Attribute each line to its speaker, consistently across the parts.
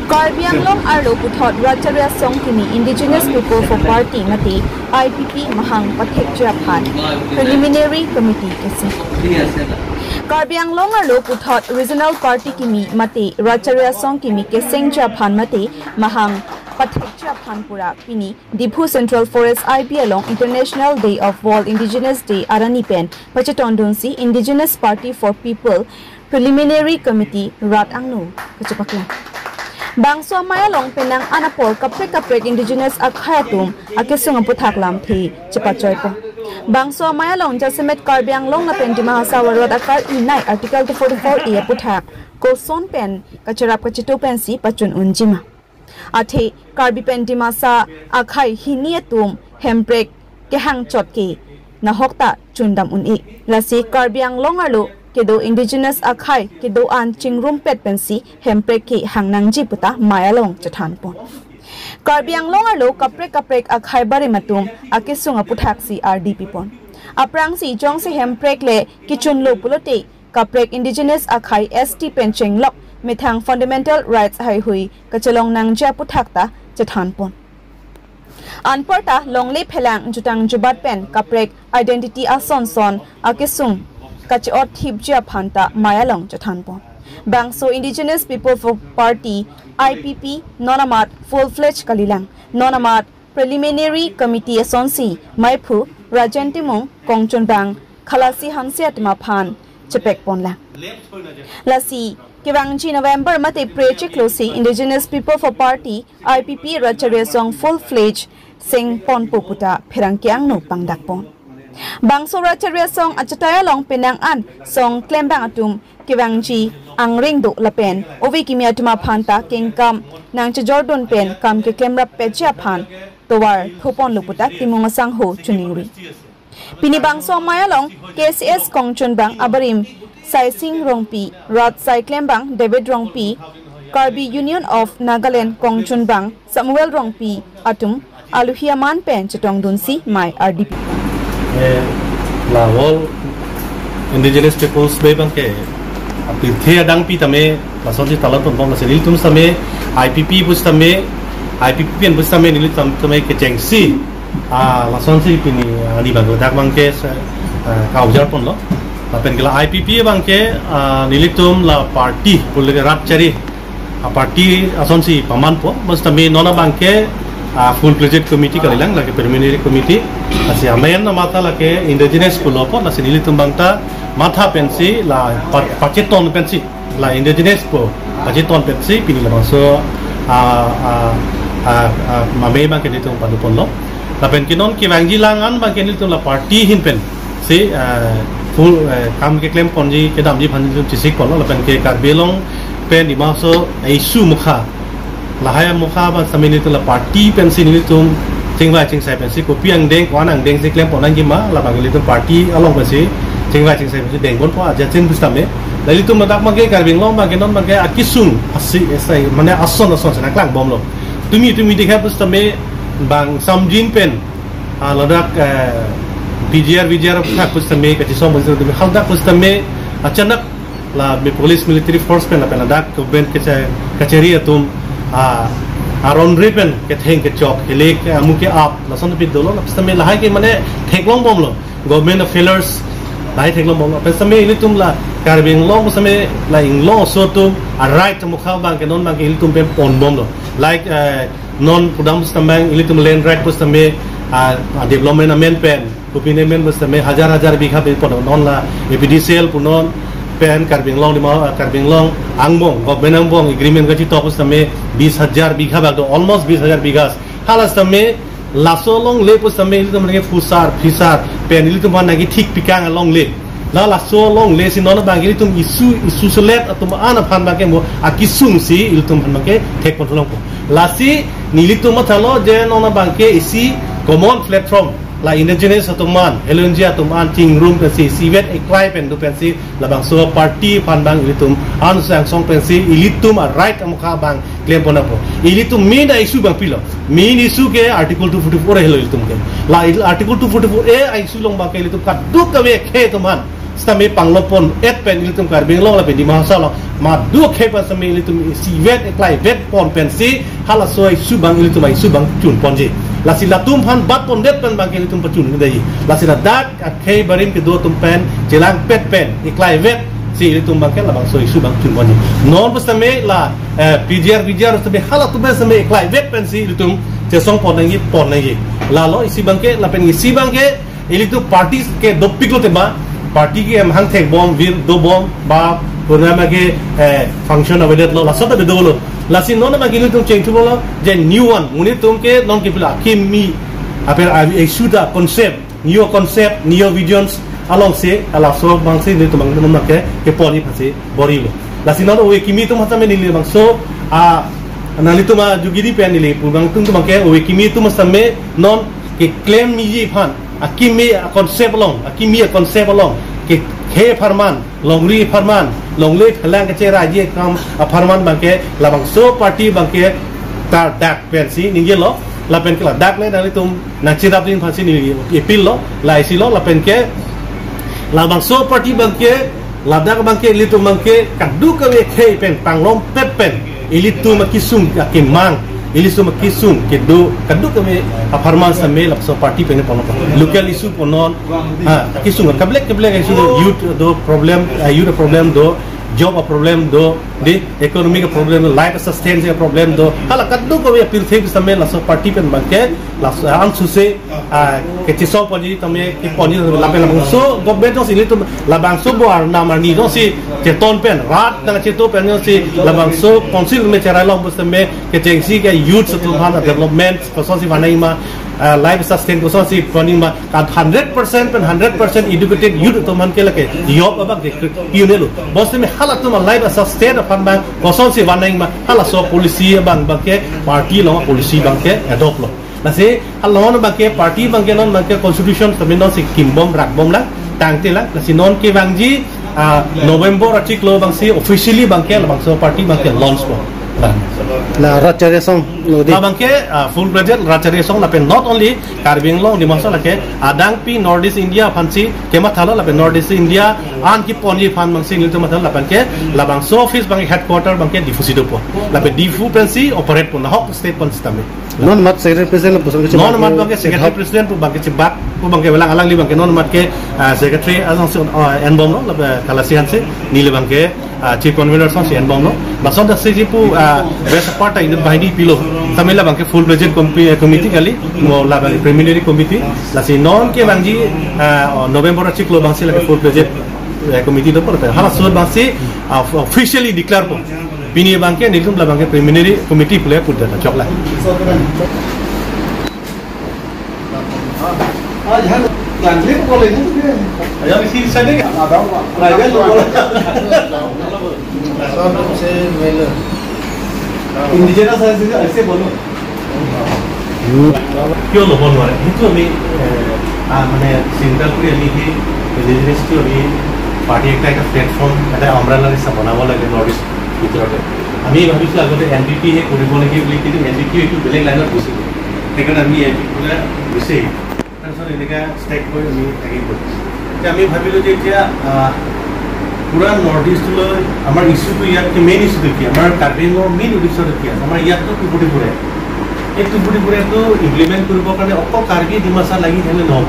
Speaker 1: Karbi Anglong Arlo Puthot Ratcharia Songkini Indigenous People for Party Mati IPP Mahang Pathek Japhan Preliminary Committee Kesi Karbi Anglong Arlo Puthot Regional Party Kimi Mati Ratcharia Songkimi Keseng Japhan Mati Mahang Pathek Japhan Pura Pini Diphu Central Forest IB along International Day of World Indigenous Day Arani Pen Pachetondunsi Indigenous Party for People Preliminary Committee Rat Angnu Kachapakla Bangso Maya Long Penang Anapor Kaprek Indigenous Akhayatum Akesung Puthak Lam Thi Chipachoypo Bangso Maya Long Jasemet Karbiang Long na Pendima Sawarot Akar Inai Article 244 E Puthak Ko Son Pen Kacharap Kachito Pensi Pachun Unjima Ate Karbi Pendima Sa Akhai Hinietum Hemprek Kehang Chotki Nahokta Chundam Uni Lasi Karbiang Long Arlo Kedo Indigenous Akhai Kedo An Chingrum Pet Pensi Hempreki Hangnangji Puta Mayalong Chathanpon Karbiang Long Arlo Kaprek Akhai Barimatum Akisunga Puthaksi RDP Pon Aprangsi Jongsi Hemprek Le Kichun Lo Pulote Kaprek Indigenous Akhai ST Pencheng Lok Mithang Fundamental Rights Hai Hui Kachalong Nangja Puthakta Chathanpon Anporta Longle Phelang Jutang Jubat Pen Kaprek Identity Asonson Akisung Kachot Thibja Phanta Mayalong Chathanpon Bangso Indigenous People for Party IPP Nonamat Full-Fledged Kalilang Nonamat Preliminary Committee Asonsi Maipu Rajantimung Kongchon Bang Khalasi Hamsiat Maphan Chepek Ponla Lasi Kivangji November Mate Preche Closi Indigenous People for Party IPP Ratcharia Song Full-Fledged Sing Pon Poputa Phirangkyang No Pangdakpon Bangso Ratcharia Song Achataya Long Penang An Song Klembang Atum Kivangji Angring Do Lapen Ovi Kimia Tuma Phanta Kingkam Nang Jordan Pen Kam Ke Klemrap Pecha Phan Towar Thopon Luputa Timungasang Ho Chuningri Pini Bangso Mayalong KCS Kongchon Bang Abarim Sai Sing Rongpi Rat Sai Klembang David Rongpi Karbi Union of Nagaland Kongchon Bang Samuel Rongpi Atum Aluhiaman Pen Chetong Dunsi Mai RDP
Speaker 2: La whole indigenous peoples bebang ke apirthia dang pi tame la sonji talat pom la selil tum same IPP bus tame IPP pen bus tame nil tam tame ke chengsi la sonji pini ani bang dak bang ke kaujar pon lo la pen ke la IPP bang ke nilitum la party pulle rat chari party asonsi paman po bus tame nona bang ke full-fledged committee kalilang lagi preliminary committee asi amayan na mata lagi indigenous pulopo la sinili tumbangta mata pensi la pacheton pensi la indigenous po pacheton pensi pini la bangso mame bang ke ditung padupon lo la pen kinon ki wangji langan bang ke ditung la party hin pen si full kam ke claim ponji ke damji phanji chisik pon la pen ke karbelong pen di maso isu mukha lahaya mukha ba samini tu la party pensi ni tum chingwa chingsai pensi ko piang deng ko anang deng se klem ponan gi ma la bang li tum party along pensi chingwa chingsai pensi deng bon po aja chen bustame la li tum madak mage karbing long ba genon mage akisung asi esai mane ason sana klang bom lo tumi dikha bustame bang samjin pen ladak PGR khak bustame ka chisom bustame tumi khaldak bustame achanak la me police military force pen la pen ladak ko ben kacheri atum aron ripen ke theng ke chok ke lek muke ap la son pit dolo la pstame la hai ke mane theklong bom lo government of failures lai theklong bom pstame ili tum la karbing long pstame la ing lo so tum a right to mukha bang ke non bang ke ili tum pe pon bom lo like non pudam pstame ili tum land right pstame development amendment pen opinion pstame hajar bigha pe pon non la EPDCL punon pen karbing long di ma karbing long angbong government angbong agreement gachi to pustame 20000 bigha bag do almost 20000 bighas halas tame laso long le pustame itum nge fusar fisar pen itum nagi thik pikang long le la laso long le si non bang itum isu solet atum ana phan bang mo akisung si itum phan bang ke thek pon long lasi nilitum thalo je non bang ke isi common platform la indigenous atuman elonji atuman ting room pensi sivet ekwai pen do pensi la bang so party pan bang ilitum an sang song pensi ilitum a right amukha bang claim ponapo ilitum main issue bang pilo main issue ke article 244 helo ilitum ke la article 244 e issue long bang ke ilitum ka duk ka ve khe tuman sami panglopon et pen ilitum Karbi Anglong la pen di mahasala ma du khepa sami ilitum si vet eklai vet pon pen si hala soi subang ilitum ai subang chun ponji lasi latum han bat pon det pen bang ilitum pachun dei lasi la dak at khei barim ke do tum pen jelang pet pen eklai vet si ilitum bang ken la bang soi subang chun ponji non besame la pjr sami hala tu besame eklai vet pen si ilitum song pon ngi la lo isi bangke la pen isi bangke ili tu party ke do piklo tema party ke am hang thek bom vir do bom ba program ke function available lo la soda do lo la sin non ma gilu tu change bolo je new one muni tum ke non ke pula kimi aper a shoot concept new visions along se ala so bang se ni tu bang non ke poni phase bori lo la sin non we kimi tu mata me ni bang so a nali tu ma jugidi pen ni le pulbang tung tu ma ke we kimi tu ma samme non ke claim mi ji phan akimi concept along ke he farman longri farman longle thalang ke chera ye kam farman bangke labang so party bangke tar dak pen si ninge lo la pen ke la dak le nali tum na chira din phasi ni epil lo la isi lo la pen ke labang so party bangke ladak bangke litu bangke kadu ke we khei pen panglom pet pen ilitu makisung akimang ilisu makisung kedo kadu kami aparman samel so party pen pono local issue ponon kisung kablek isu youth do problem do job problem do the economic problem life sustenance problem do hala kadu ko ya pirthei samel so party pen banke la ansu se ke tiso poni tame ke poni la pen so government no silitu labang so bo namar ni no si cheton pen rat na cheto pen no si labang so council me chara long busme ke jengsi ke youth to development so si vanai ma life sustain ko so si poni ma 100% pen 100% educated youth to man ke lake job abak de pionelo bosme me hala to life sustain pan bang ko so si vanai ma hala so policy bang ke party lo policy bang ke adopt lo nasi alon bangke party bangke non bangke constitution samino si kimbom rakbom la tangte la nasi non ke bangji November article bangsi officially bangke la bangso party bangke launch ko
Speaker 3: la rachare song lodi
Speaker 2: bangke full project rachare song la pen not only Karbi Anglong di masa la ke adang pi Northeast India fansi kema thalo la pen Northeast India an ki ponji fan bangsi nil to mathal la pen ke la bangso office bangke headquarter bangke difusido po la pen difu pensi operate po na hok state pon system
Speaker 3: non mat secretary president
Speaker 2: non mat bangke secretary president pu bangke cibak pu bangke belang alang li bangke non mat ke secretary asong enbom no la kalasian se nile bangke chief convener song si enbom no bason da seji pu best part in bahini pilo tamela bangke full president committee kali mo la preliminary committee la si non ke bangji November article bangsi la full president committee do por hala so bangsi officially declare po bini bangke nilum la bangke preliminary committee pule put da chokla
Speaker 4: Lanjut boleh ni.
Speaker 2: ayo isi sane
Speaker 4: Ada private boleh. Indigenous ऐसे बोलो.
Speaker 2: क्यों लोगों ने itu আমি মানে চিন্তা কৰি আমি কি বিজনেছটো আমি পাৰ্টি একটা প্লেটফৰ্ম এটা আমব্ৰেলা হিচাপে বনাব লাগে নৰ্থ ইষ্ট ভিতৰতে আমি ভাবিছোঁ আগতে এনডিপি হে কৰিব লাগে বুলি কিন্তু এনডিপি এইটো বেলেগ লাইনত গুচি গ'ল সেইকাৰণে আমি এনডিপিলৈ গুচি তাৰপিছত এনেকৈ ষ্টেক কৰি আমি থাকিব আমি ভাবিলোঁ যে এতিয়া পুৰা নৰ্থ ইষ্টলৈ আমাৰ ইছ্যুটো ইয়াত মেইন ইছ্যুটো কি আমাৰ কাৰ্বি আংলঙৰ মেইন উদ্দেশ্যটো কি আছে আমাৰ ইয়াততো টুপুটি ফুৰে এই টুপুটি ফুৰেটো ইমপ্লিমেণ্ট কৰিবৰ কাৰণে অকল কাৰ্বি ডিমাচা লাগি থাকিলে নহ'ব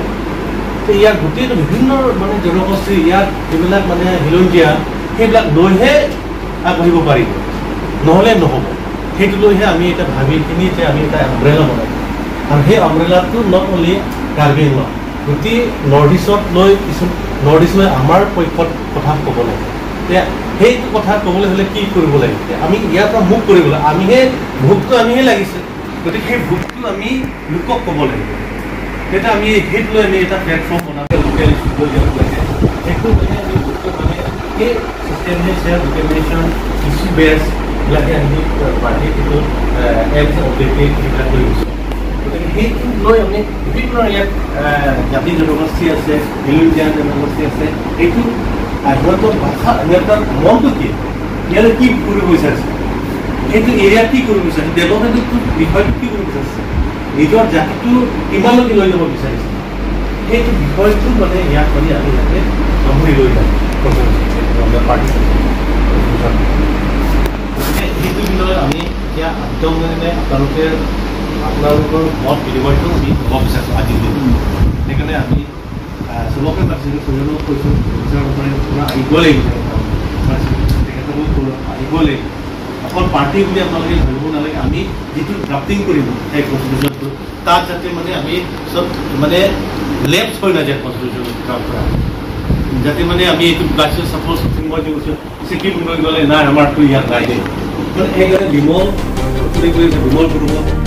Speaker 2: ইয়াৰ গোটেইটো বিভিন্ন মানে জনগোষ্ঠী ইয়াত যিবিলাক মানে হিলঞ্জীয়া সেইবিলাক লৈহে আগবাঢ়িব পাৰিব নহ'লে নহ'ব সেইটো লৈহে আমি এটা ভাবি কিনি যে আমি এটা আমব্ৰেলা বনাম আৰু সেই আমব্ৰেলাটো নট অনলি কাৰ্বি আংলং গোটেই নৰ্থ ইষ্টত লৈ কিছু নৰ্থ ইষ্ট লৈ আমাৰ পক্ষত কথা ক'ব লাগে এতিয়া সেইটো কথা ক'বলৈ হ'লে কি কৰিব লাগে আমি ইয়াৰ পৰা মুখ কৰিবলৈ আমিহে ভোকটো আমিহে লাগিছে গতিকে সেই ভোকটো আমি লোকক ক'ব লাগিব তেতিয়া আমি সেইটো লৈ আমি এটা প্লেটফৰ্ম বনাব লোকেল ইছ্যু দিয়াব লাগে সেইটো মানে আমি ভোকটো মানে সেই চিষ্টেমে চেয়াৰ ডিটাৰমিনেশ্যন ইছ্যু বেছ এইবিলাকে আমি পাৰ্টি যিটো এমছ অবজেক্টিভ এইবিলাক লৈ গৈছোঁ গতিকে সেইটো লৈ আমি বিভিন্ন ইয়াত জাতি জনগোষ্ঠী আছে হিলঞ্জীয়া জনগোষ্ঠী আছে এইটো সিহঁতৰ ভাষা সিহঁতৰ মনটো কি ইয়াৰে কি কৰিব বিচাৰিছে সেইটো এৰিয়াত কি কৰিব বিচাৰিছে ডেভেলপমেণ্টটো বিষয়টো কি কৰিব বিচাৰিছে নিজৰ জাতিটো কিমানলৈকে লৈ যাব বিচাৰিছে সেইটো বিষয়টো মানে ইয়াক মানে আমি ইয়াতে সামৰি লৈ যাম পাৰ্টি সেইটো বিষয়ে আমি এতিয়া একদম মানে আপোনালোকৰ মত বিনিময়টো আমি হ'ব বিচাৰিছোঁ আজিৰ দিন সেইকাৰণে আমি চবকে মাতিছিলোঁ সৌজনক কৈছোঁ পৰা আহিব লাগিব তেখেতকো আহিব লাগিব অকল পাৰ্টি বুলি আপোনালোকে ভাবিব নালাগে আমি যিটো ড্ৰাফটিং কৰিম সেই কনষ্টিটিউশ্যনটো তাত যাতে মানে আমি চব মানে লেফ্ট হৈ নাযায় কনষ্টিটিউশ্যন কাম কৰা যাতে মানে আমি এইটো গাইছোঁ চাপ'জ মই যে কৈছোঁ ছিকিম গৈ গ'লে নাই আমাৰতো ইয়াত নাই দেই মানে সেইকাৰণে বিমল কৰিব